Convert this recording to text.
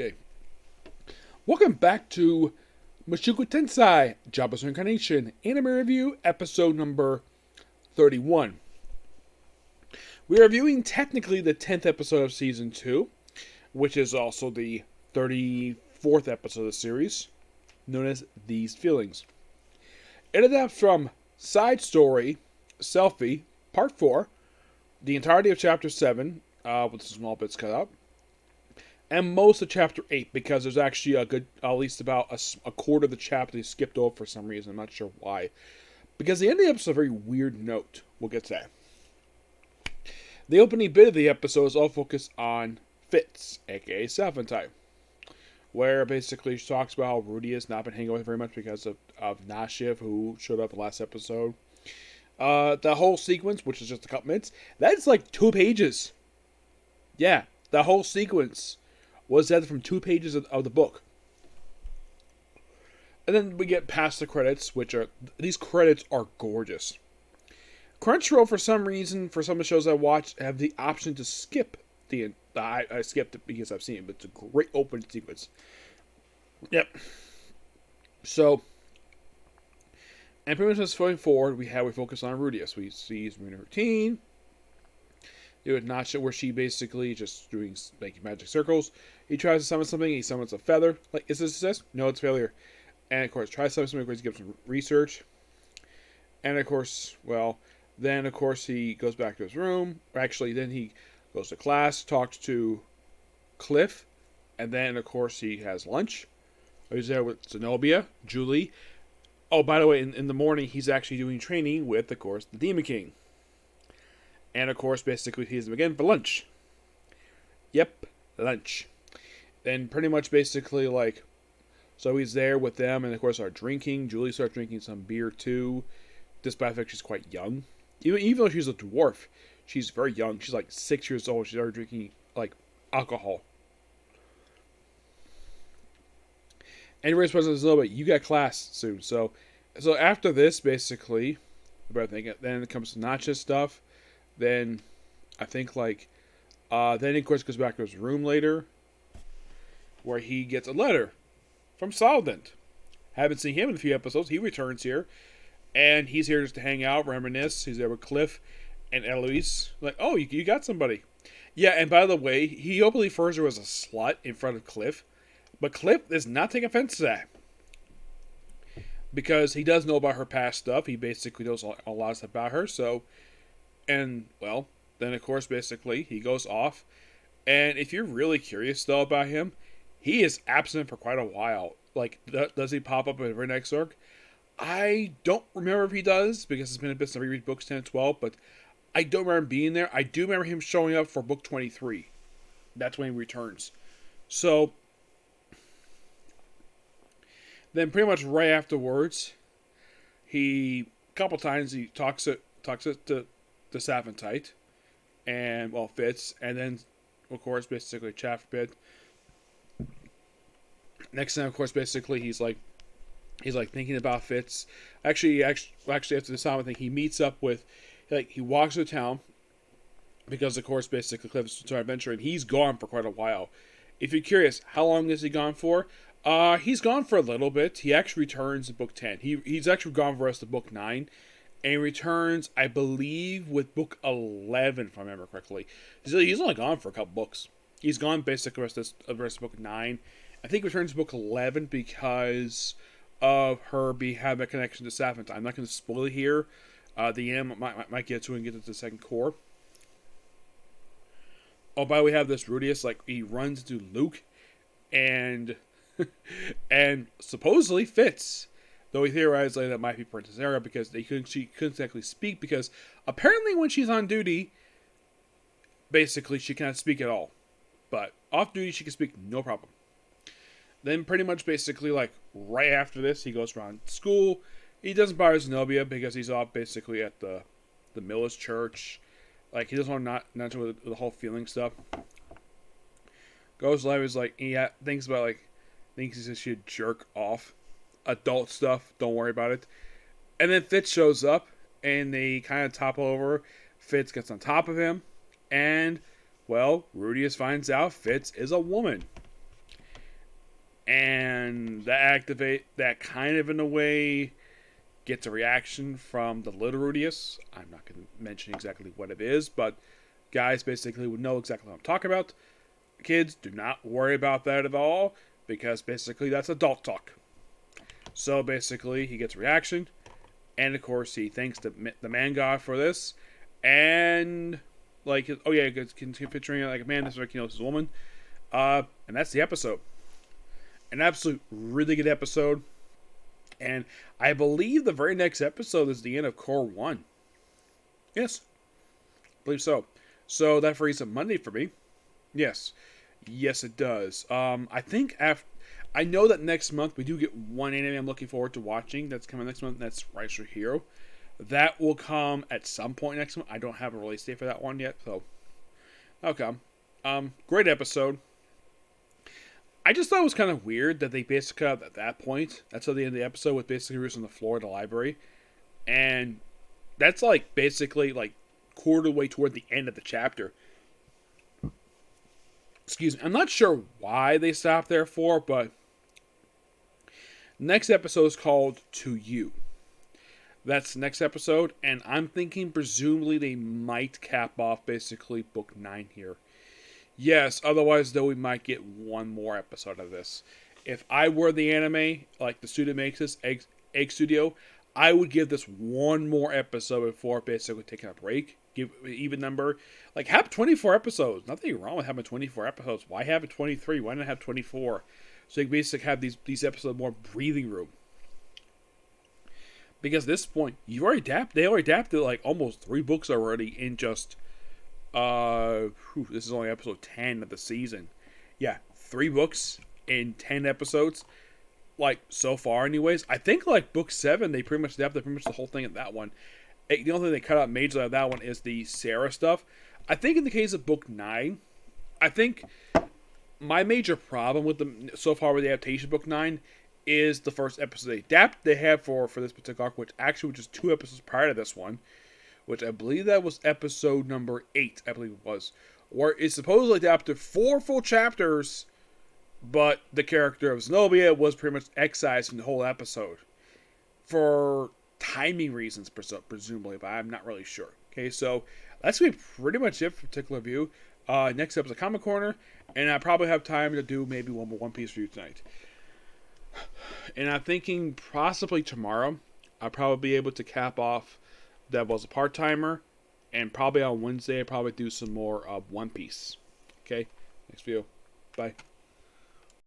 Okay. Welcome back to Mushoku Tensei, Jobless Reincarnation, anime review, episode number 31. We are reviewing technically the 10th episode of season 2, which is also the 34th episode of the series, known as These Feelings. It adapts from Side Story, Selfie, Part 4, the entirety of Chapter 7, with some small bits cut out, and most of Chapter 8, because there's actually a good, at least about a quarter of the chapter they skipped over for some reason. I'm not sure why. Because the end of the episode is a very weird note. We'll get to that. The opening bit of the episode is all focused on Fitz, aka Savantai, where basically she talks about how Rudy has not been hanging with very much because of Nashiv, who showed up in the last episode. The whole sequence, which is just a couple minutes, that's like 2 pages. Yeah, the whole sequence was added from 2 pages of the book. And then we get past the credits, these credits are gorgeous. Crunchyroll, for some reason, for some of the shows I watch, have the option to skip I skipped it because I've seen it, but it's a great opening sequence. Yep. So, and pretty much just going forward, we focus on Rudius. We see his routine. It would not show where she basically just making magic circles. He tries to summon something. He summons a feather. Like, is this a success? No, it's failure. And of course, tries to summon something. Of course, he gives some research. And of course, then of course he goes back to his room. Actually, then he goes to class, talks to Cliff, and then of course he has lunch. He's there with Zenobia, Julie. Oh, by the way, in the morning he's actually doing training with, of course, the Demon King. And, of course, basically, he sees him again for lunch. Yep, lunch. Then pretty much basically, so he's there with them, and, of course, are drinking. Julie starts drinking some beer, too, despite the fact she's quite young. Even though she's a dwarf, she's very young. She's, 6 years old. She started drinking, alcohol. And he says, "No, but you got class soon." So after this, basically, then it comes to Nacha stuff. Then, I think, then, of course, goes back to his room later, where he gets a letter from Solvent. Haven't seen him in a few episodes. He returns here, and he's here just to hang out, reminisce. He's there with Cliff and Eloise. Oh, you got somebody. Yeah, and by the way, he openly refers to her as a slut in front of Cliff, but Cliff does not take offense to that. Because he does know about her past stuff. He basically knows a lot about her, so... And, then, of course, basically, he goes off. And if you're really curious, though, about him, he is absent for quite a while. Does he pop up in the very next arc? I don't remember if he does, because it's been a bit since I reread books 10 and 12, but I don't remember him being there. I do remember him showing up for book 23. That's when he returns. So, then pretty much right afterwards, a couple times, he talks it to the Savantite, and, Fitz, and then, of course, basically chat for a bit. Next time, of course, basically, he's thinking about Fitz. Actually, after the Savant thing, he meets up with, he walks to town, because, of course, basically, Cliff's to adventure, and he's gone for quite a while. If you're curious, how long is he gone for? He's gone for a little bit. He actually returns in book 10. He's actually gone for the rest of book 9. And returns, I believe, with book 11, if I remember correctly. He's only gone for a couple books. He's gone basically the rest of book 9. I think he returns to book 11 because of her having a connection to Savant. I'm not going to spoil it here. The end might get to it and get to the second core. Oh, by the way, we have this Rudius, he runs into Luke and and supposedly Fitz. Though he theorized that might be Princess Era because she couldn't exactly speak because apparently when she's on duty, basically she cannot speak at all. But off duty she can speak no problem. Then pretty much basically right after this he goes around school. He doesn't bother Zenobia because he's off basically at the Miller's church. He doesn't want to not do the whole feeling stuff. Goes live is thinks about thinks he should jerk off. Adult stuff, don't worry about it. And then Fitz shows up, and they kind of topple over. Fitz gets on top of him, and, Rudius finds out Fitz is a woman. and that kind of in a way gets a reaction from the Literudius. I'm not going to mention exactly what it is, but guys basically would know exactly what I'm talking about. Kids, do not worry about that at all, because basically that's adult talk. So basically, he gets a reaction, and of course he thanks the man god for this, and like, oh yeah, it's picturing like a man, this is a woman, and that's the episode. An absolute really good episode, and I believe the very next episode is the end of Core 1. Yes, I believe so. So that frees up Monday for me. Yes, it does. I think I know that next month we do get one anime I'm looking forward to watching that's coming next month. And that's Rise for Hero. That will come at some point next month. I don't have a release date for that one yet, so that'll come. Great episode. I just thought it was kind of weird that they basically at that point, that's at the end of the episode, with basically Bruce on the floor of the library, and that's like basically like quarter way toward the end of the chapter. Excuse me. I'm not sure why they stopped there for, but next episode is called To You. That's the next episode, and I'm thinking presumably they might cap off basically book 9 here. Yes, otherwise though we might get one more episode of this. If I were the anime, like the studio makes this, Egg Studio, I would give this one more episode before basically taking a break. Give an even number. Like, have 24 episodes. Nothing wrong with having 24 episodes. Why have it 23? Why not have 24? So you can basically have these episodes more breathing room. Because at this point, they already adapted like almost 3 books already in just this is only episode 10 of the season. Yeah, 3 books in 10 episodes. Like, so far anyways. I think like book 7, they pretty much adapted the whole thing in that one. The only thing they cut out majorly out of that one is the Sarah stuff. I think in the case of book 9, I think my major problem with them so far with the adaptation of book 9 is the first episode they have for this particular arc, which is 2 episodes prior to this one, which I believe that was episode number 8, I believe it was, where it's supposedly adapted 4 full chapters, but the character of Zenobia was pretty much excised from the whole episode for timing reasons, presumably, but I'm not really sure. Okay, so that's going to be pretty much it for particular review. Next up is a Comic Corner, and I probably have time to do maybe one more One Piece review tonight. And I'm thinking possibly tomorrow, I'll probably be able to cap off that was a part-timer, and probably on Wednesday I'll probably do some more of One Piece. Okay, next video. Bye.